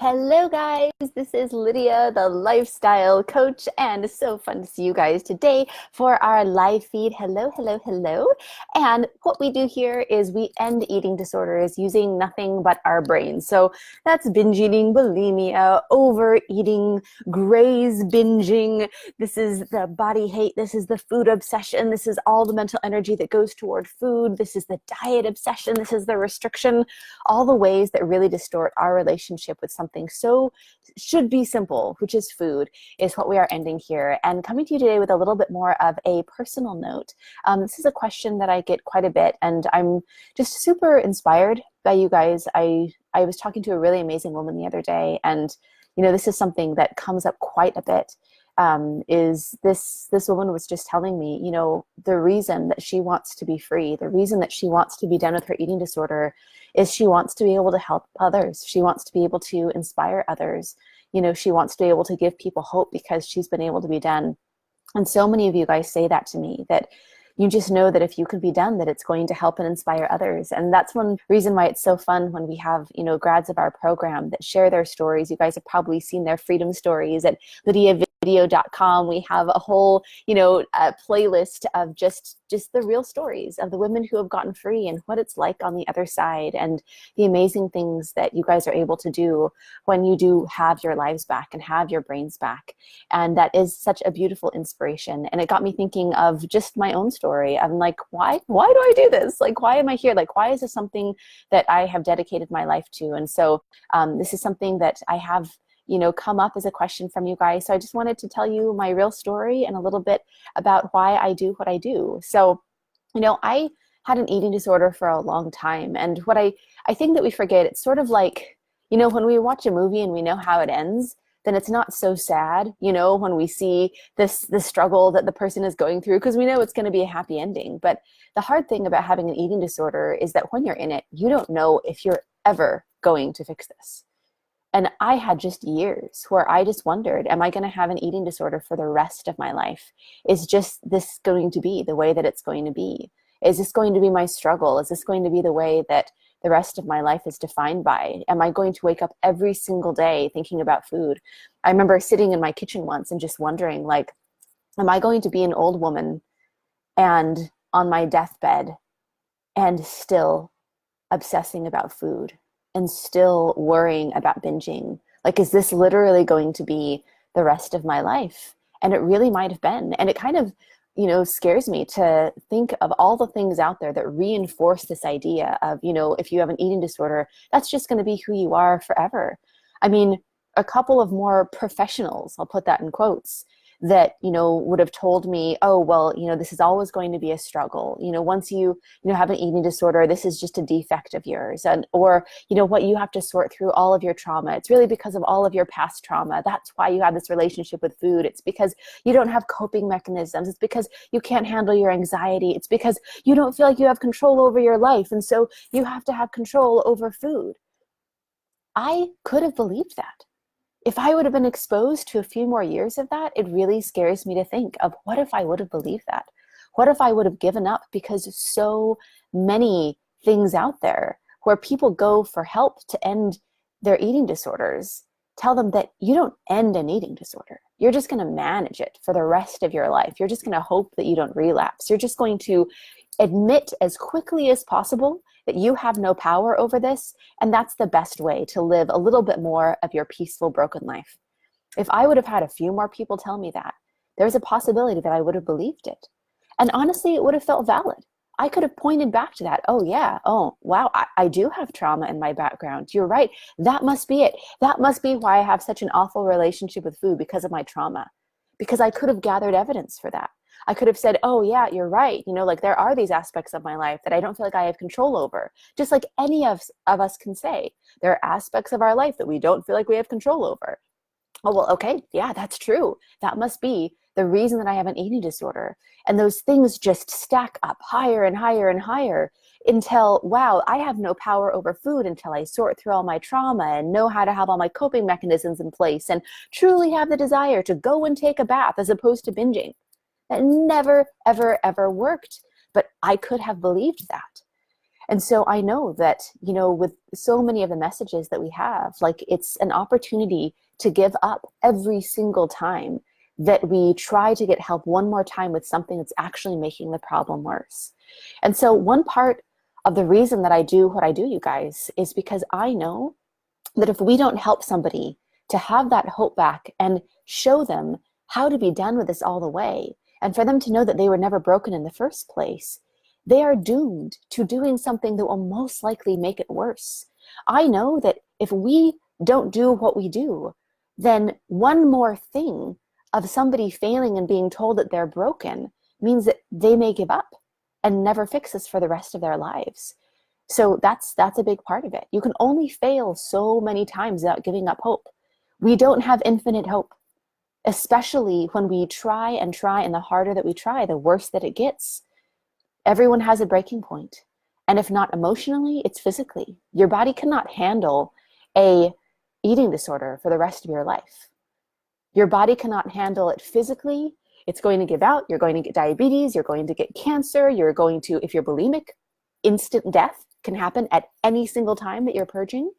Hello, guys. This is Lydia, the lifestyle coach, and it's so fun to see you guys today for our live feed. Hello, hello, hello. And what we do here is we end eating disorders using nothing but our brains. So that's binge eating, bulimia, overeating, graze binging. This is the body hate. This is the food obsession. This is all the mental energy that goes toward food. This is the diet obsession. This is the restriction. All the ways that really distort our relationship with something so should be simple, which is food, is what we are ending here. And coming to you today with a little bit more of a personal note. This is a question that I get quite a bit, and I'm just super inspired by you guys. I was talking to a really amazing woman the other day, and this is something that comes up quite a bit. Is this woman was just telling me, the reason that she wants to be free, the reason that she wants to be done with her eating disorder is she wants to be able to help others. She wants to be able to inspire others. She wants to be able to give people hope because she's been able to be done. And so many of you guys say that to me, that you just know that if you can be done, that it's going to help and inspire others. And that's one reason why it's so fun when we have, grads of our program that share their stories. You guys have probably seen their freedom stories at lydiavideo.com. We have a whole, playlist of just the real stories of the women who have gotten free and what it's like on the other side, and the amazing things that you guys are able to do when you do have your lives back and have your brains back. And that is such a beautiful inspiration. And it got me thinking of just my own story. I'm like, why do I do this? Like, why am I here? Like, why is this something that I have dedicated my life to? And so this is something that I have come up as a question from you guys. So I just wanted to tell you my real story and a little bit about why I do what I do. So, I had an eating disorder for a long time. And what I think that we forget, it's sort of like, when we watch a movie and we know how it ends, then it's not so sad, when we see the struggle that the person is going through, because we know it's going to be a happy ending. But the hard thing about having an eating disorder is that when you're in it, you don't know if you're ever going to fix this. And I had just years where I just wondered, am I going to have an eating disorder for the rest of my life? Is just this going to be the way that it's going to be? Is this going to be my struggle? Is this going to be the way that the rest of my life is defined by? Am I going to wake up every single day thinking about food? I remember sitting in my kitchen once and just wondering, like, am I going to be an old woman and on my deathbed and still obsessing about food? And still worrying about binging? Like, is this literally going to be the rest of my life? And it really might have been. And it kind of, scares me to think of all the things out there that reinforce this idea of, if you have an eating disorder, that's just going to be who you are forever. I mean, a couple of more professionals, I'll put that in quotes, that, would have told me, oh, well, this is always going to be a struggle. Once you have an eating disorder, this is just a defect of yours. And, or, what, you have to sort through all of your trauma. It's really because of all of your past trauma. That's why you have this relationship with food. It's because you don't have coping mechanisms. It's because you can't handle your anxiety. It's because you don't feel like you have control over your life. And so you have to have control over food. I could have believed that. If I would have been exposed to a few more years of that, it really scares me to think of, what if I would have believed that? What if I would have given up? Because so many things out there where people go for help to end their eating disorders tell them that you don't end an eating disorder. You're just going to manage it for the rest of your life. You're just going to hope that you don't relapse. You're just going to admit as quickly as possible that you have no power over this, and that's the best way to live a little bit more of your peaceful, broken life. If I would have had a few more people tell me that, there's a possibility that I would have believed it. And honestly, it would have felt valid. I could have pointed back to that. Oh yeah, oh wow, I do have trauma in my background. You're right, that must be it. That must be why I have such an awful relationship with food, because of my trauma. Because I could have gathered evidence for that. I could have said, oh yeah, you're right. Like, there are these aspects of my life that I don't feel like I have control over. Just like any of us can say, there are aspects of our life that we don't feel like we have control over. Oh, well, okay, yeah, that's true. That must be the reason that I have an eating disorder. And those things just stack up higher and higher and higher until, wow, I have no power over food until I sort through all my trauma and know how to have all my coping mechanisms in place and truly have the desire to go and take a bath as opposed to binging. That never, ever, ever worked. But I could have believed that. And so I know that, with so many of the messages that we have, like it's an opportunity to give up every single time that we try to get help one more time with something that's actually making the problem worse. And so one part of the reason that I do what I do, you guys, is because I know that if we don't help somebody to have that hope back and show them how to be done with this all the way, and for them to know that they were never broken in the first place, they are doomed to doing something that will most likely make it worse. I know that if we don't do what we do, then one more thing of somebody failing and being told that they're broken means that they may give up and never fix this for the rest of their lives. So that's a big part of it. You can only fail so many times without giving up hope. We don't have infinite hope, especially when we try, and the harder that we try, the worse that it gets. Everyone has a breaking point. And if not emotionally, it's physically. Your body cannot handle a eating disorder for the rest of your life. Your body cannot handle it physically. It's going to give out. You're going to get diabetes. You're going to get cancer. You're going to, if you're bulimic, instant death can happen at any single time that you're purging.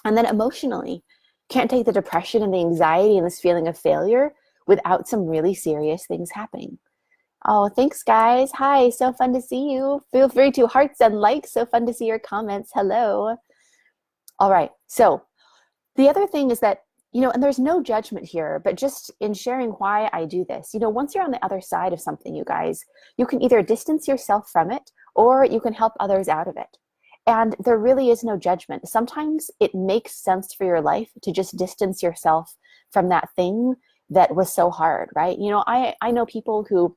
And then emotionally, can't take the depression and the anxiety and this feeling of failure without some really serious things happening. Oh, thanks, guys. Hi, so fun to see you. Feel free to hearts and likes. So fun to see your comments. Hello. All right. So the other thing is that, and there's no judgment here, but just in sharing why I do this, once you're on the other side of something, you guys, you can either distance yourself from it or you can help others out of it. And there really is no judgment. Sometimes it makes sense for your life to just distance yourself from that thing that was so hard, right? I know people who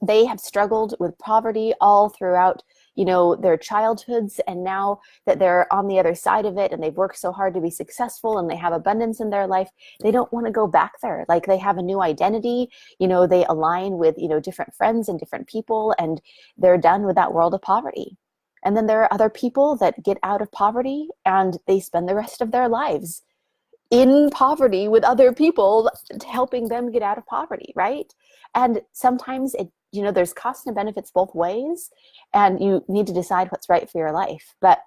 they have struggled with poverty all throughout, their childhoods. And now that they're on the other side of it and they've worked so hard to be successful and they have abundance in their life, they don't want to go back there. Like they have a new identity, they align with, different friends and different people, and they're done with that world of poverty. And then there are other people that get out of poverty and they spend the rest of their lives in poverty with other people, helping them get out of poverty, right? And sometimes there's costs and benefits both ways, and you need to decide what's right for your life. But,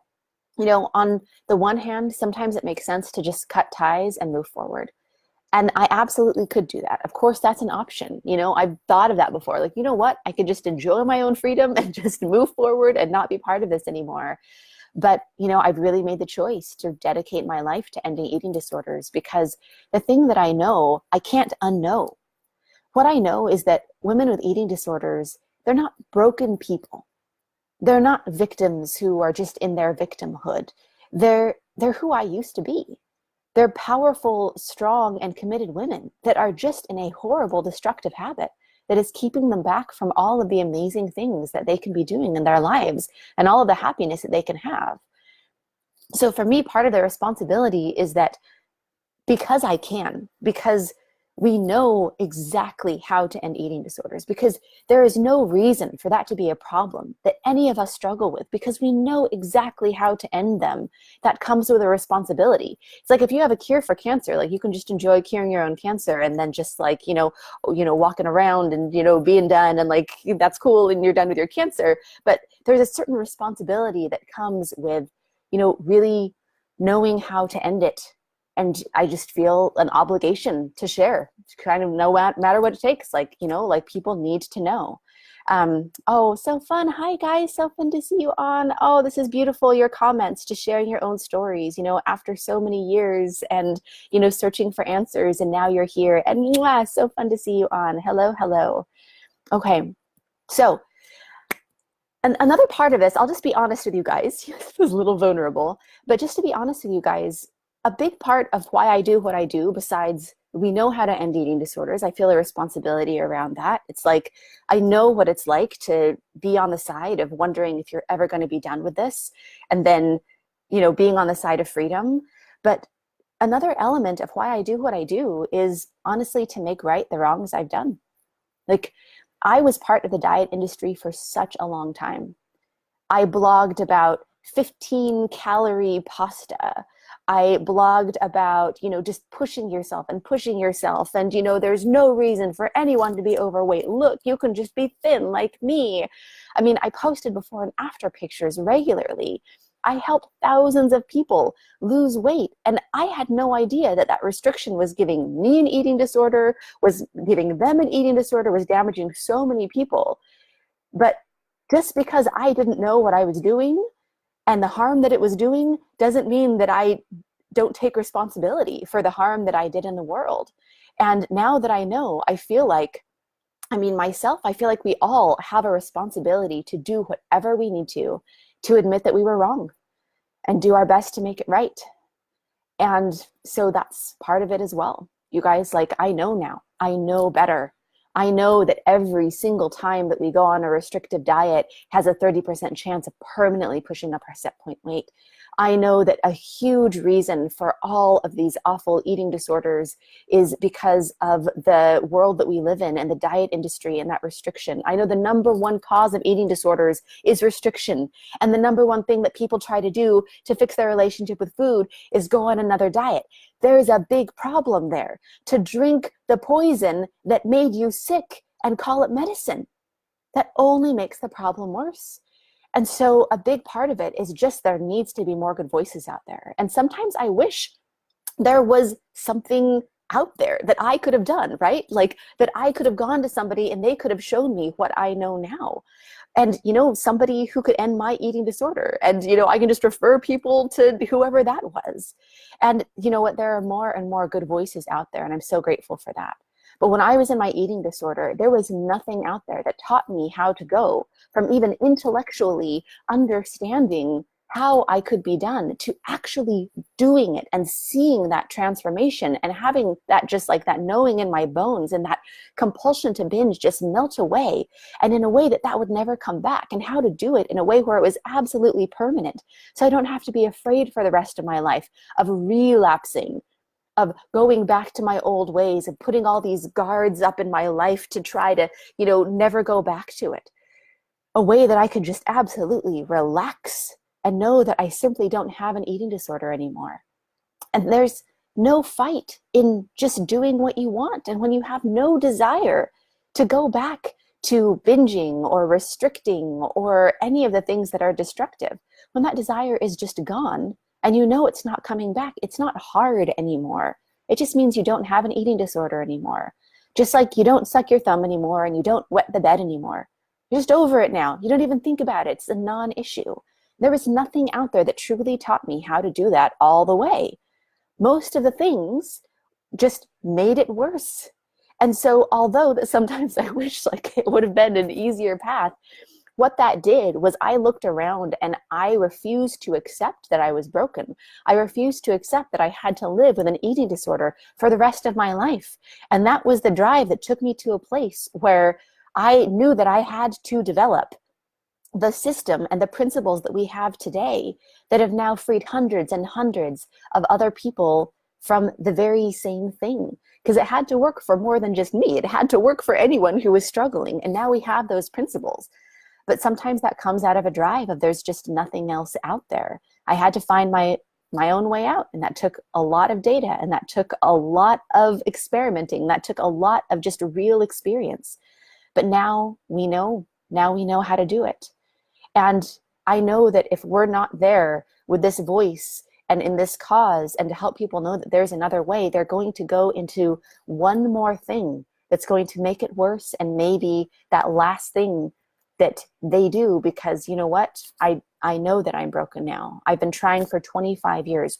on the one hand, sometimes it makes sense to just cut ties and move forward. And I absolutely could do that. Of course, that's an option. I've thought of that before. Like, what? I could just enjoy my own freedom and just move forward and not be part of this anymore. But, I've really made the choice to dedicate my life to ending eating disorders, because the thing that I know, I can't unknow. What I know is that women with eating disorders, they're not broken people. They're not victims who are just in their victimhood. They're who I used to be. They're powerful, strong, and committed women that are just in a horrible, destructive habit that is keeping them back from all of the amazing things that they can be doing in their lives and all of the happiness that they can have. So for me, part of the responsibility is that because we know exactly how to end eating disorders, because there is no reason for that to be a problem that any of us struggle with, because we know exactly how to end them. That comes with a responsibility. It's like if you have a cure for cancer, like you can just enjoy curing your own cancer and then just like, walking around and, being done and like, that's cool and you're done with your cancer. But there's a certain responsibility that comes with, really knowing how to end it. And I just feel an obligation to share, kind of no matter what it takes. Like, people need to know. Oh, so fun. Hi, guys. So fun to see you on. Oh, this is beautiful. Your comments, just sharing your own stories, after so many years and, searching for answers. And now you're here. And so fun to see you on. Hello, hello. Okay. So another part of this, I'll just be honest with you guys. This is a little vulnerable, but just to be honest with you guys, a big part of why I do what I do, besides we know how to end eating disorders, I feel a responsibility around that. It's like, I know what it's like to be on the side of wondering if you're ever going to be done with this, and then, being on the side of freedom. But another element of why I do what I do is honestly to make right the wrongs I've done. Like, I was part of the diet industry for such a long time. I blogged about 15-calorie pasta. I blogged about, just pushing yourself and pushing yourself. And, there's no reason for anyone to be overweight. Look, you can just be thin like me. I mean, I posted before and after pictures regularly. I helped thousands of people lose weight. And I had no idea that that restriction was giving me an eating disorder, was giving them an eating disorder, was damaging so many people. But just because I didn't know what I was doing and the harm that it was doing doesn't mean that I don't take responsibility for the harm that I did in the world. And now that I know, I feel like, I feel like we all have a responsibility to do whatever we need to admit that we were wrong and do our best to make it right. And so that's part of it as well. You guys, I know now, I know better. I know that every single time that we go on a restrictive diet has a 30% chance of permanently pushing up our set point weight. I know that a huge reason for all of these awful eating disorders is because of the world that we live in and the diet industry and that restriction. I know the number one cause of eating disorders is restriction. And the number one thing that people try to do to fix their relationship with food is go on another diet. There's a big problem there. To drink the poison that made you sick and call it medicine, that only makes the problem worse. And so a big part of it is just there needs to be more good voices out there. And sometimes I wish there was something out there that I could have done, right? Like that I could have gone to somebody and they could have shown me what I know now. And, somebody who could end my eating disorder. And, I can just refer people to whoever that was. And you know what? There are more and more good voices out there. And I'm so grateful for that. But when I was in my eating disorder, there was nothing out there that taught me how to go from even intellectually understanding how I could be done to actually doing it and seeing that transformation and having that just like that knowing in my bones and that compulsion to binge just melt away, and in a way that would never come back, and how to do it in a way where it was absolutely permanent. So I don't have to be afraid for the rest of my life of relapsing, of going back to my old ways, of putting all these guards up in my life to try to, never go back to it. A way that I could just absolutely relax and know that I simply don't have an eating disorder anymore. And there's no fight in just doing what you want. And when you have no desire to go back to binging or restricting or any of the things that are destructive, when that desire is just gone and it's not coming back, it's not hard anymore. It just means you don't have an eating disorder anymore. Just like you don't suck your thumb anymore and you don't wet the bed anymore. You're just over it now. You don't even think about it. It's a non-issue. There was nothing out there that truly taught me how to do that all the way. Most of the things just made it worse. And so although that sometimes I wish it would have been an easier path, what that did was I looked around and I refused to accept that I was broken. I refused to accept that I had to live with an eating disorder for the rest of my life. And that was the drive that took me to a place where I knew that I had to develop the system and the principles that we have today that have now freed hundreds and hundreds of other people from the very same thing. Because it had to work for more than just me. It had to work for anyone who was struggling. And now we have those principles. But sometimes that comes out of a drive of there's just nothing else out there. I had to find my own way out. And that took a lot of data. And that took a lot of experimenting. That took a lot of just real experience. But now we know how to do it. And I know that if we're not there with this voice and in this cause and to help people know that there's another way, they're going to go into one more thing that's going to make it worse, and maybe that last thing that they do, because you know what? I know that I'm broken now. I've been trying for 25 years.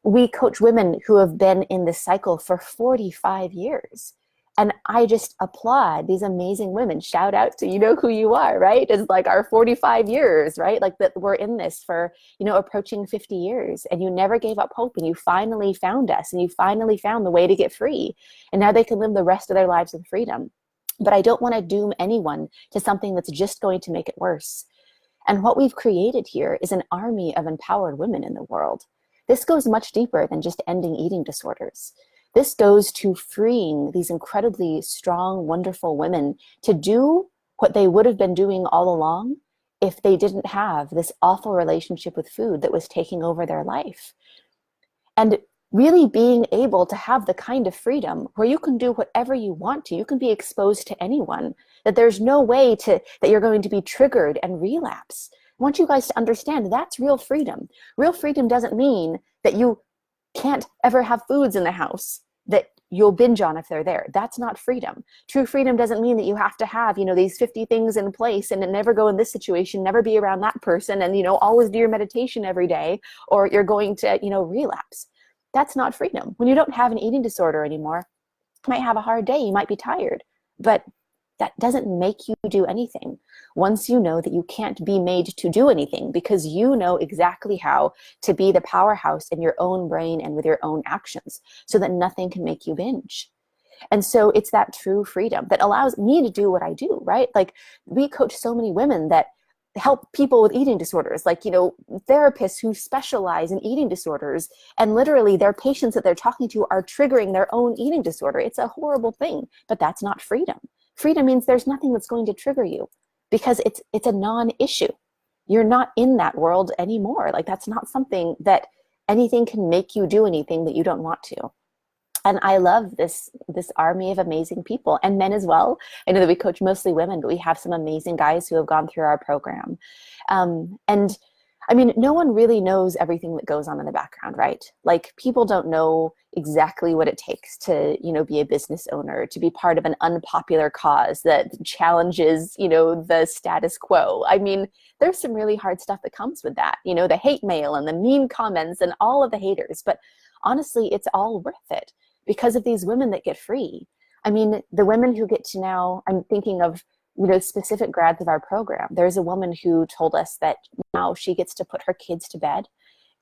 We coach women who have been in this cycle for 45 years. And I just applaud these amazing women. Shout out to, who you are, right? It's like our 45 years, right? Like that we're in this for, approaching 50 years, and you never gave up hope, and you finally found us, and you finally found the way to get free. And now they can live the rest of their lives with freedom. But I don't want to doom anyone to something that's just going to make it worse. And what we've created here is an army of empowered women in the world. This goes much deeper than just ending eating disorders. This goes to freeing these incredibly strong, wonderful women to do what they would have been doing all along if they didn't have this awful relationship with food that was taking over their life. And really being able to have the kind of freedom where you can do whatever you want to. You can be exposed to anyone, that there's no way that you're going to be triggered and relapse. I want you guys to understand that's real freedom. Real freedom doesn't mean that you can't ever have foods in the house that you'll binge on if they're there. That's not freedom. True freedom doesn't mean that you have to have, these 50 things in place and never go in this situation, never be around that person, and, always do your meditation every day, or you're going to, relapse. That's not freedom. When you don't have an eating disorder anymore, you might have a hard day, you might be tired, but that doesn't make you do anything. Once you know that you can't be made to do anything because you know exactly how to be the powerhouse in your own brain and with your own actions, so that nothing can make you binge. And so it's that true freedom that allows me to do what I do, right? Like, we coach so many women that help people with eating disorders, like, therapists who specialize in eating disorders, and literally their patients that they're talking to are triggering their own eating disorder. It's a horrible thing, but that's not freedom. Freedom means there's nothing that's going to trigger you because it's a non-issue. You're not in that world anymore. Like, that's not something that anything can make you do anything that you don't want to. And I love this army of amazing people, and men as well. I know that we coach mostly women, but we have some amazing guys who have gone through our program. And I mean, no one really knows everything that goes on in the background, right? Like, people don't know exactly what it takes to, be a business owner, to be part of an unpopular cause that challenges, the status quo. I mean, there's some really hard stuff that comes with that, the hate mail and the mean comments and all of the haters. But honestly, it's all worth it because of these women that get free. I mean, the women who get to now, I'm thinking of, specific grads of our program. There's a woman who told us that now she gets to put her kids to bed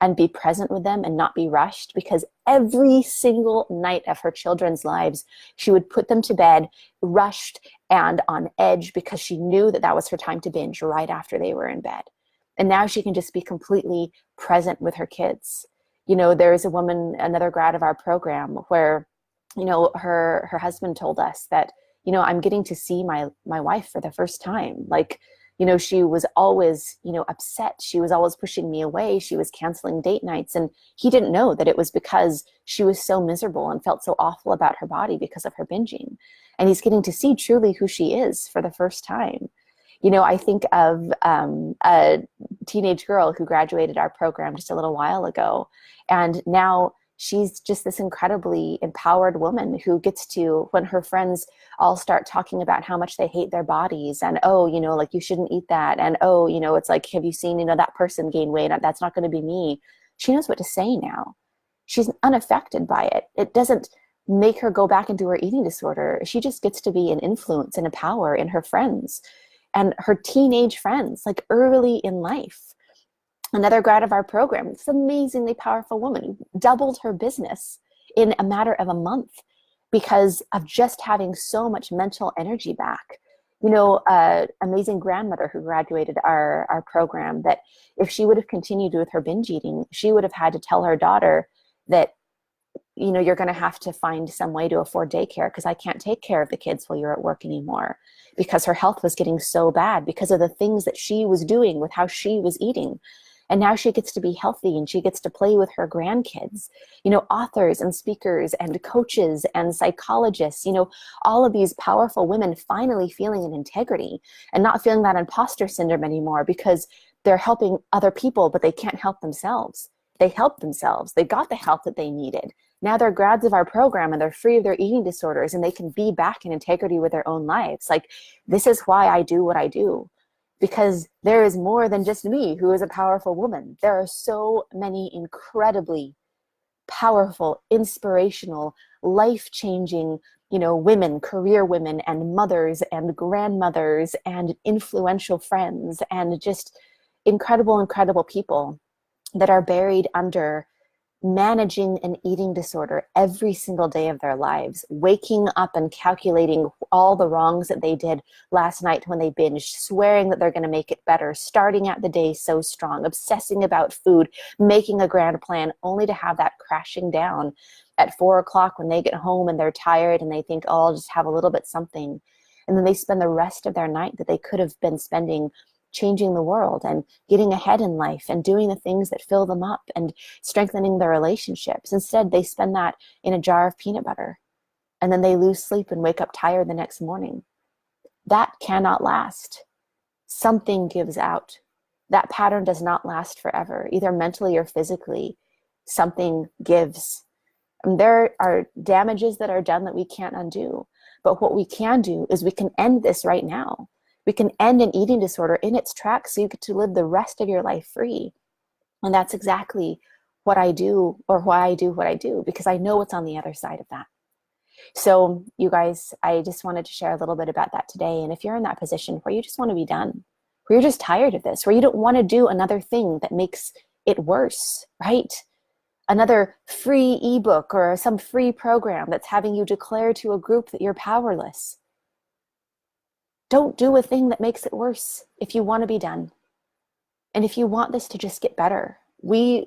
and be present with them and not be rushed, because every single night of her children's lives, she would put them to bed rushed and on edge because she knew that that was her time to binge right after they were in bed. And now she can just be completely present with her kids. There's a woman, another grad of our program, where, her husband told us that, I'm getting to see my wife for the first time. Like, she was always, upset. She was always pushing me away. She was canceling date nights. And he didn't know that it was because she was so miserable and felt so awful about her body because of her binging. And he's getting to see truly who she is for the first time. I think of a teenage girl who graduated our program just a little while ago. And now she's just this incredibly empowered woman who gets to, when her friends all start talking about how much they hate their bodies and, oh, like, you shouldn't eat that. And, oh, it's like, have you seen, that person gain weight? That's not going to be me. She knows what to say now. She's unaffected by it. It doesn't make her go back into her eating disorder. She just gets to be an influence and a power in her friends and her teenage friends, like, early in life. Another grad of our program, this amazingly powerful woman, doubled her business in a matter of a month because of just having so much mental energy back. Amazing grandmother who graduated our program, that if she would have continued with her binge eating, she would have had to tell her daughter that, you're going to have to find some way to afford daycare because I can't take care of the kids while you're at work anymore, because her health was getting so bad because of the things that she was doing with how she was eating. And now she gets to be healthy and she gets to play with her grandkids. Authors and speakers and coaches and psychologists, all of these powerful women finally feeling an integrity and not feeling that imposter syndrome anymore because they're helping other people, but they can't help themselves. They helped themselves. They got the help that they needed. Now they're grads of our program and they're free of their eating disorders and they can be back in integrity with their own lives. Like, this is why I do what I do. Because there is more than just me who is a powerful woman. There are so many incredibly powerful, inspirational, life-changing, women, career women and mothers and grandmothers and influential friends and just incredible, incredible people that are buried under managing an eating disorder every single day of their lives, waking up and calculating all the wrongs that they did last night when they binged, swearing that they're going to make it better, starting out the day so strong, obsessing about food, making a grand plan, only to have that crashing down at 4 o'clock when they get home and they're tired and they think, oh, I'll just have a little bit something. And then they spend the rest of their night that they could have been spending changing the world and getting ahead in life and doing the things that fill them up and strengthening their relationships. Instead, they spend that in a jar of peanut butter, and then they lose sleep and wake up tired the next morning. That cannot last. Something gives out. That pattern does not last forever, either mentally or physically. Something gives. And there are damages that are done that we can't undo. But what we can do is we can end this right now. We can end an eating disorder in its tracks so you get to live the rest of your life free. And that's exactly what I do, or why I do what I do, because I know what's on the other side of that. So you guys, I just wanted to share a little bit about that today. And if you're in that position where you just want to be done, where you're just tired of this, where you don't want to do another thing that makes it worse, right? Another free ebook or some free program that's having you declare to a group that you're powerless. Don't do a thing that makes it worse if you want to be done. And if you want this to just get better, we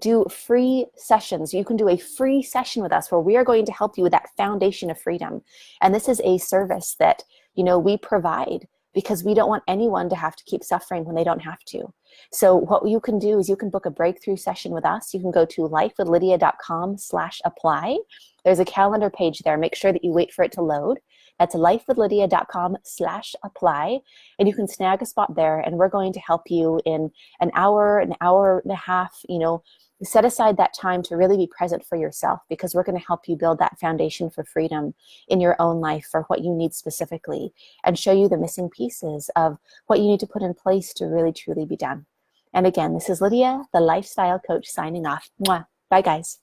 do free sessions. You can do a free session with us where we are going to help you with that foundation of freedom. And this is a service that, we provide because we don't want anyone to have to keep suffering when they don't have to. So what you can do is you can book a breakthrough session with us. You can go to lifewithlydia.com/apply. There's a calendar page there. Make sure that you wait for it to load. That's lifewithlydia.com/apply. And you can snag a spot there, and we're going to help you in an hour and a half, set aside that time to really be present for yourself, because we're going to help you build that foundation for freedom in your own life for what you need specifically, and show you the missing pieces of what you need to put in place to really truly be done. And again, this is Lydia, the lifestyle coach, signing off. Mwah. Bye guys.